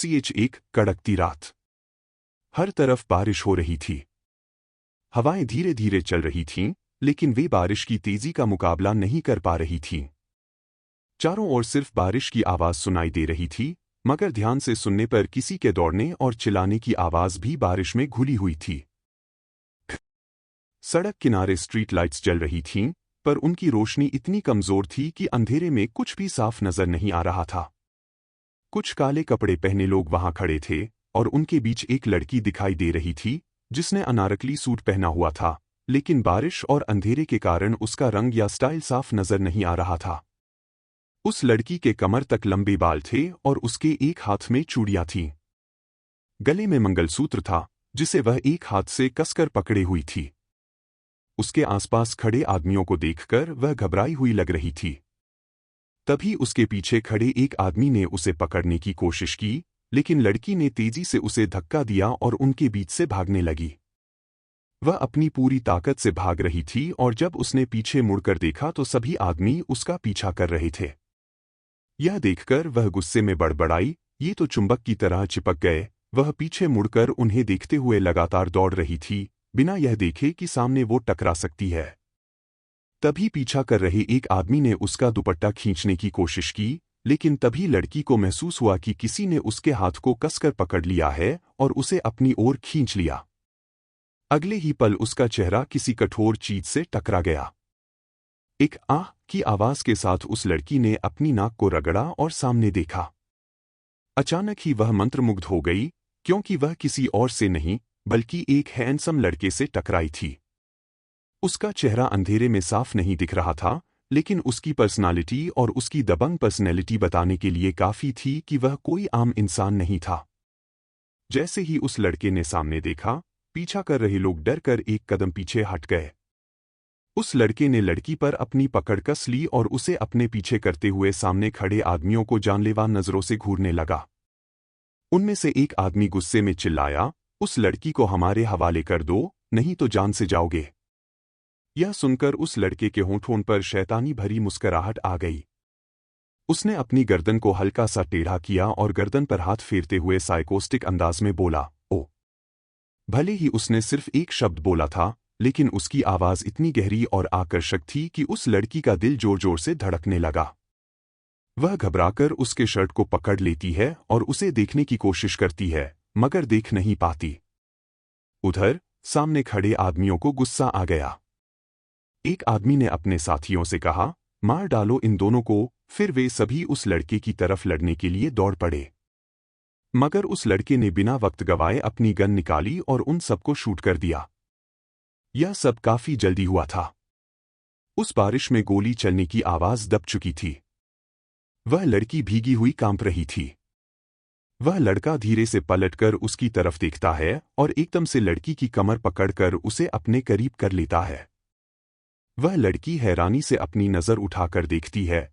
एक कड़कती रात। हर तरफ बारिश हो रही थी। हवाएं धीरे धीरे चल रही थीं, लेकिन वे बारिश की तेजी का मुकाबला नहीं कर पा रही थीं। चारों ओर सिर्फ बारिश की आवाज सुनाई दे रही थी, मगर ध्यान से सुनने पर किसी के दौड़ने और चिल्लाने की आवाज भी बारिश में घुली हुई थी। सड़क किनारे स्ट्रीट लाइट्स जल रही थीं, पर उनकी रोशनी इतनी कमजोर थी कि अंधेरे में कुछ भी साफ नजर नहीं आ रहा था। कुछ काले कपड़े पहने लोग वहां खड़े थे, और उनके बीच एक लड़की दिखाई दे रही थी जिसने अनारकली सूट पहना हुआ था, लेकिन बारिश और अंधेरे के कारण उसका रंग या स्टाइल साफ नजर नहीं आ रहा था। उस लड़की के कमर तक लंबे बाल थे और उसके एक हाथ में चूड़ियां थीं। गले में मंगलसूत्र था, जिसे वह एक हाथ से कसकर पकड़े हुई थी। उसके आसपास खड़े आदमियों को देखकर वह घबराई हुई लग रही थी। तभी उसके पीछे खड़े एक आदमी ने उसे पकड़ने की कोशिश की, लेकिन लड़की ने तेजी से उसे धक्का दिया और उनके बीच से भागने लगी। वह अपनी पूरी ताकत से भाग रही थी और जब उसने पीछे मुड़कर देखा तो सभी आदमी उसका पीछा कर रहे थे। यह देखकर वह गुस्से में बड़बड़ाई, ये तो चुंबक की तरह चिपक गए। वह पीछे मुड़कर उन्हें देखते हुए लगातार दौड़ रही थी, बिना यह देखे कि सामने वो टकरा सकती है। तभी पीछा कर रहे एक आदमी ने उसका दुपट्टा खींचने की कोशिश की, लेकिन तभी लड़की को महसूस हुआ कि किसी ने उसके हाथ को कसकर पकड़ लिया है और उसे अपनी ओर खींच लिया। अगले ही पल उसका चेहरा किसी कठोर चीज से टकरा गया। एक आह की आवाज के साथ उस लड़की ने अपनी नाक को रगड़ा और सामने देखा। अचानक ही वह मंत्रमुग्ध हो गई, क्योंकि वह किसी और से नहीं बल्कि एक हैंडसम लड़के से टकराई थी। उसका चेहरा अंधेरे में साफ नहीं दिख रहा था, लेकिन उसकी पर्सनालिटी और उसकी दबंग पर्सनैलिटी बताने के लिए काफी थी कि वह कोई आम इंसान नहीं था। जैसे ही उस लड़के ने सामने देखा, पीछा कर रहे लोग डर कर एक कदम पीछे हट गए। उस लड़के ने लड़की पर अपनी पकड़ कस ली और उसे अपने पीछे करते हुए सामने खड़े आदमियों को जानलेवा नजरों से घूरने लगा। उनमें से एक आदमी गुस्से में चिल्लाया, उस लड़की को हमारे हवाले कर दो, नहीं तो जान से जाओगे। यह सुनकर उस लड़के के होंठों पर शैतानी भरी मुस्कुराहट आ गई। उसने अपनी गर्दन को हल्का सा टेढ़ा किया और गर्दन पर हाथ फेरते हुए साइकोस्टिक अंदाज में बोला, ओ। भले ही उसने सिर्फ एक शब्द बोला था, लेकिन उसकी आवाज इतनी गहरी और आकर्षक थी कि उस लड़की का दिल जोर जोर से धड़कने लगा। वह घबराकर उसके शर्ट को पकड़ लेती है और उसे देखने की कोशिश करती है, मगर देख नहीं पाती। उधर सामने खड़े आदमियों को गुस्सा आ गया। एक आदमी ने अपने साथियों से कहा, मार डालो इन दोनों को। फिर वे सभी उस लड़के की तरफ लड़ने के लिए दौड़ पड़े, मगर उस लड़के ने बिना वक्त गवाए अपनी गन निकाली और उन सबको शूट कर दिया। यह सब काफी जल्दी हुआ था। उस बारिश में गोली चलने की आवाज दब चुकी थी। वह लड़की भीगी हुई कांप रही थी। वह लड़का धीरे से पलटकर उसकी तरफ देखता है और एकदम से लड़की की कमर पकड़कर उसे अपने करीब कर लेता है। वह लड़की हैरानी से अपनी नजर उठाकर देखती है,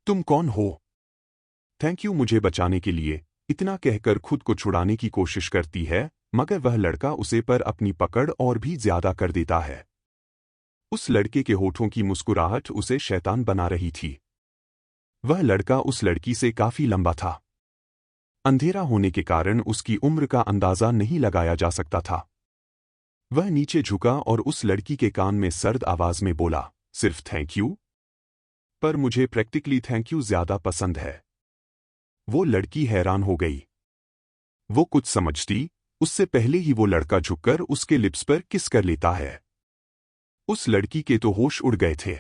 तुम कौन हो? थैंक यू मुझे बचाने के लिए, इतना कहकर खुद को छुड़ाने की कोशिश करती है, मगर वह लड़का उसे पर अपनी पकड़ और भी ज्यादा कर देता है। उस लड़के के होठों की मुस्कुराहट उसे शैतान बना रही थी। वह लड़का उस लड़की से काफी लंबा था। अंधेरा होने के कारण उसकी उम्र का अंदाजा नहीं लगाया जा सकता था। वह नीचे झुका और उस लड़की के कान में सर्द आवाज में बोला, सिर्फ थैंक यू? पर मुझे प्रैक्टिकली थैंक यू ज्यादा पसंद है। वो लड़की हैरान हो गई। वो कुछ समझती उससे पहले ही वो लड़का झुककर उसके लिप्स पर किस कर लेता है। उस लड़की के तो होश उड़ गए थे।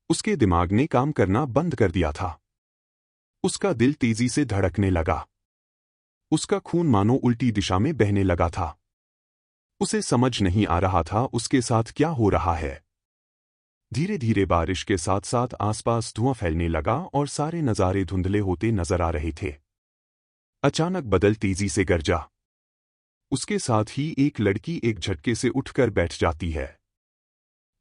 उसके दिमाग ने काम करना बंद कर दिया था। उसका दिल तेजी से धड़कने लगा। उसका खून मानो उल्टी दिशा में बहने लगा था। उसे समझ नहीं आ रहा था उसके साथ क्या हो रहा है। धीरे धीरे बारिश के साथ साथ आसपास धुआं फैलने लगा और सारे नज़ारे धुंधले होते नजर आ रहे थे। अचानक बादल तेजी से गरजा। उसके साथ ही एक लड़की एक झटके से उठकर बैठ जाती है।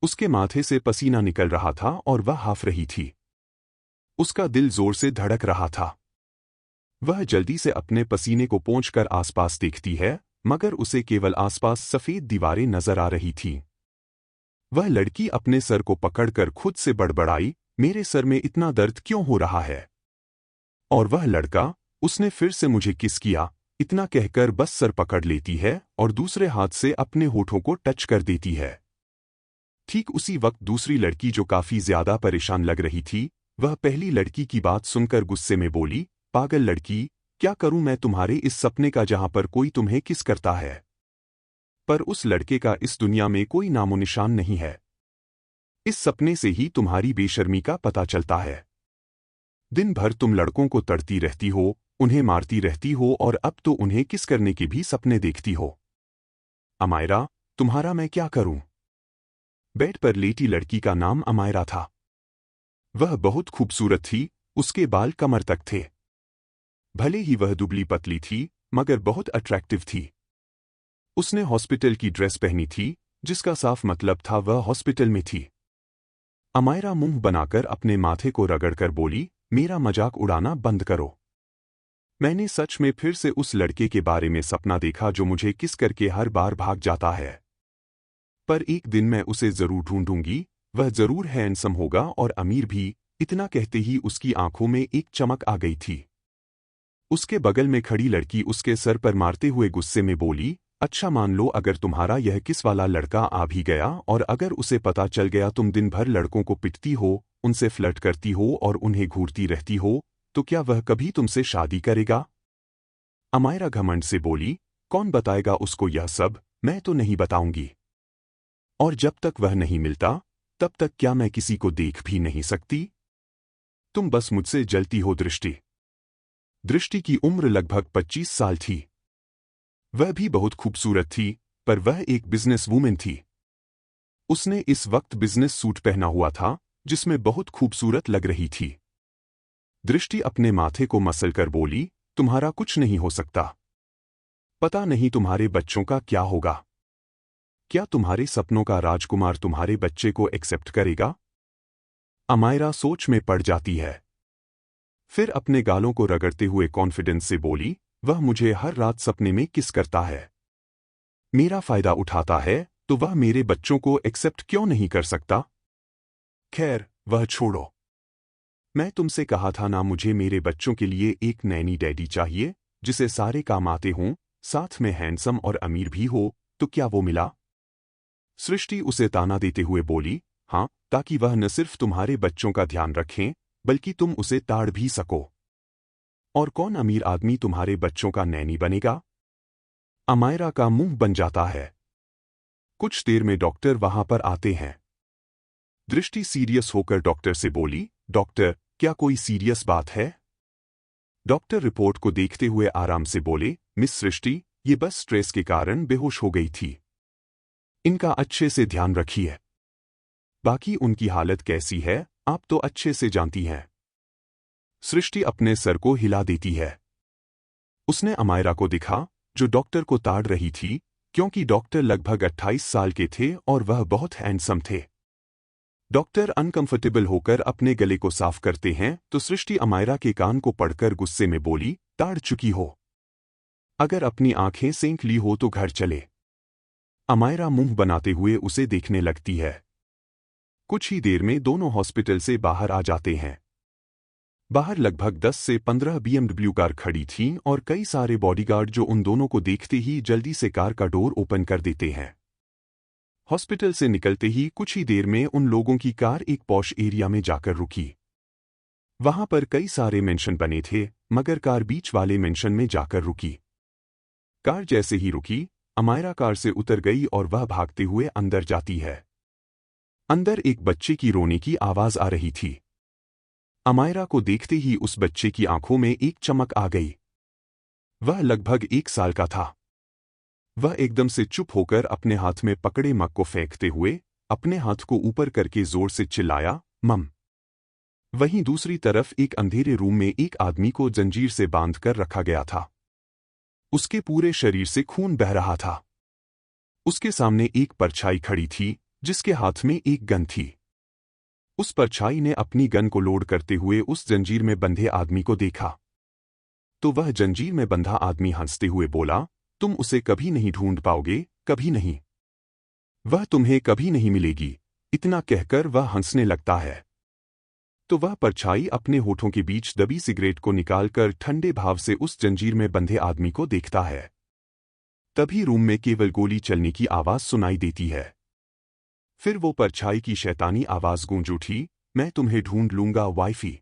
उसके माथे से पसीना निकल रहा था और वह हाफ रही थी। उसका दिल जोर से धड़क रहा था। वह जल्दी से अपने पसीने को पोंछकर आसपास देखती है, मगर उसे केवल आसपास सफेद दीवारें नजर आ रही थीं। वह लड़की अपने सर को पकड़कर खुद से बड़बड़ाई, मेरे सर में इतना दर्द क्यों हो रहा है? और वह लड़का उसने फिर से मुझे किस किया, इतना कहकर बस सर पकड़ लेती है और दूसरे हाथ से अपने होठों को टच कर देती है। ठीक उसी वक्त दूसरी लड़की जो काफी ज्यादा परेशान लग रही थी, वह पहली लड़की की बात सुनकर गुस्से में बोली, पागल लड़की, क्या करूं मैं तुम्हारे इस सपने का जहां पर कोई तुम्हें किस करता है, पर उस लड़के का इस दुनिया में कोई नामो निशान नहीं है। इस सपने से ही तुम्हारी बेशर्मी का पता चलता है। दिन भर तुम लड़कों को तड़ती रहती हो, उन्हें मारती रहती हो और अब तो उन्हें किस करने के भी सपने देखती हो। अमायरा, तुम्हारा मैं क्या करूं? बेड पर लेटी लड़की का अमायरा अमायरा था। वह बहुत खूबसूरत थी, उसके बाल कमर तक थे। भले ही वह दुबली पतली थी, मगर बहुत अट्रैक्टिव थी। उसने हॉस्पिटल की ड्रेस पहनी थी, जिसका साफ मतलब था वह हॉस्पिटल में थी। अमायरा मुंह बनाकर अपने माथे को रगड़कर बोली, मेरा मजाक उड़ाना बंद करो। मैंने सच में फिर से उस लड़के के बारे में सपना देखा जो मुझे किस करके हर बार भाग जाता है। पर एक दिन मैं उसे जरूर ढूंढूंगी, वह जरूर हैंडसम होगा और अमीर भी। इतना कहते ही उसकी आंखों में एक चमक आ गई थी। उसके बगल में खड़ी लड़की उसके सर पर मारते हुए गुस्से में बोली, अच्छा मान लो अगर तुम्हारा यह किस वाला लड़का आ भी गया और अगर उसे पता चल गया तुम दिन भर लड़कों को पिटती हो, उनसे फ्लर्ट करती हो और उन्हें घूरती रहती हो, तो क्या वह कभी तुमसे शादी करेगा? अमायरा घमंड से बोली, कौन बताएगा उसको यह सब, मैं तो नहीं बताऊंगी। और जब तक वह नहीं मिलता, तब तक क्या मैं किसी को देख भी नहीं सकती? तुम बस मुझसे जलती हो दृष्टि। दृष्टि की उम्र लगभग 25 साल थी। वह भी बहुत खूबसूरत थी, पर वह एक बिजनेस वूमेन थी। उसने इस वक्त बिजनेस सूट पहना हुआ था, जिसमें बहुत खूबसूरत लग रही थी। दृष्टि अपने माथे को मसलकर बोली, तुम्हारा कुछ नहीं हो सकता। पता नहीं तुम्हारे बच्चों का क्या होगा। क्या तुम्हारे सपनों का राजकुमार तुम्हारे बच्चे को एक्सेप्ट करेगा? अमायरा सोच में पड़ जाती है। फिर अपने गालों को रगड़ते हुए कॉन्फिडेंस से बोली, वह मुझे हर रात सपने में किस करता है। मेरा फायदा उठाता है, तो वह मेरे बच्चों को एक्सेप्ट क्यों नहीं कर सकता? खैर, वह छोड़ो। मैं तुमसे कहा था ना, मुझे मेरे बच्चों के लिए एक नैनी डैडी चाहिए, जिसे सारे काम आते हों, साथ में हैंडसम और अमीर भी हो, तो क्या वो मिला? सृष्टि उसे ताना देते हुए बोली, हाँ, ताकि वह न सिर्फ तुम्हारे बच्चों का ध्यान रखें, बल्कि तुम उसे ताड़ भी सको। और कौन अमीर आदमी तुम्हारे बच्चों का नैनी बनेगा? अमायरा का मुंह बन जाता है। कुछ देर में डॉक्टर वहां पर आते हैं। दृष्टि सीरियस होकर डॉक्टर से बोली, डॉक्टर, क्या कोई सीरियस बात है? डॉक्टर रिपोर्ट को देखते हुए आराम से बोले, मिस सृष्टि, ये बस स्ट्रेस के कारण बेहोश हो गई थी। इनका अच्छे से ध्यान रखिए। बाकी उनकी हालत कैसी है, आप तो अच्छे से जानती हैं। सृष्टि अपने सर को हिला देती है। उसने अमायरा को दिखा, जो डॉक्टर को ताड़ रही थी, क्योंकि डॉक्टर लगभग 28 साल के थे और वह बहुत हैंडसम थे। डॉक्टर अनकंफर्टेबल होकर अपने गले को साफ करते हैं तो सृष्टि अमायरा के कान को पढ़कर गुस्से में बोली, ताड़ चुकी हो। अगर अपनी आंखें सेंक ली हो तो घर चले। अमायरा मुंह बनाते हुए उसे देखने लगती है। कुछ ही देर में दोनों हॉस्पिटल से बाहर आ जाते हैं। बाहर लगभग 10 से 15 BMW कार खड़ी थीं और कई सारे बॉडीगार्ड जो उन दोनों को देखते ही जल्दी से कार का डोर ओपन कर देते हैं। हॉस्पिटल से निकलते ही कुछ ही देर में उन लोगों की कार एक पॉश एरिया में जाकर रुकी। वहां पर कई सारे मेंशन बने थे, मगर कार बीच वाले मेंशन में जाकर रुकी। कार जैसे ही रुकी, अमायरा कार से उतर गई और वह भागते हुए अंदर जाती है। अंदर एक बच्चे की रोने की आवाज आ रही थी। अमायरा को देखते ही उस बच्चे की आंखों में एक चमक आ गई। वह लगभग 1 साल का था। वह एकदम से चुप होकर अपने हाथ में पकड़े मग को फेंकते हुए अपने हाथ को ऊपर करके जोर से चिल्लाया, मम। वहीं दूसरी तरफ एक अंधेरे रूम में एक आदमी को जंजीर से बांध कर रखा गया था। उसके पूरे शरीर से खून बह रहा था। उसके सामने एक परछाई खड़ी थी, जिसके हाथ में एक गन थी। उस परछाई ने अपनी गन को लोड करते हुए उस जंजीर में बंधे आदमी को देखा। तो वह जंजीर में बंधा आदमी हंसते हुए बोला, तुम उसे कभी नहीं ढूंढ पाओगे, कभी नहीं। वह तुम्हें कभी नहीं मिलेगी। इतना कहकर वह हंसने लगता है। तो वह परछाई अपने होठों के बीच दबी सिगरेट को निकालकर ठंडे भाव से उस जंजीर में बंधे आदमी को देखता है। तभी रूम में केवल गोली चलने की आवाज सुनाई देती है। फिर वो परछाई की शैतानी आवाज गूंज उठी, मैं तुम्हें ढूंढ लूंगा वाइफी।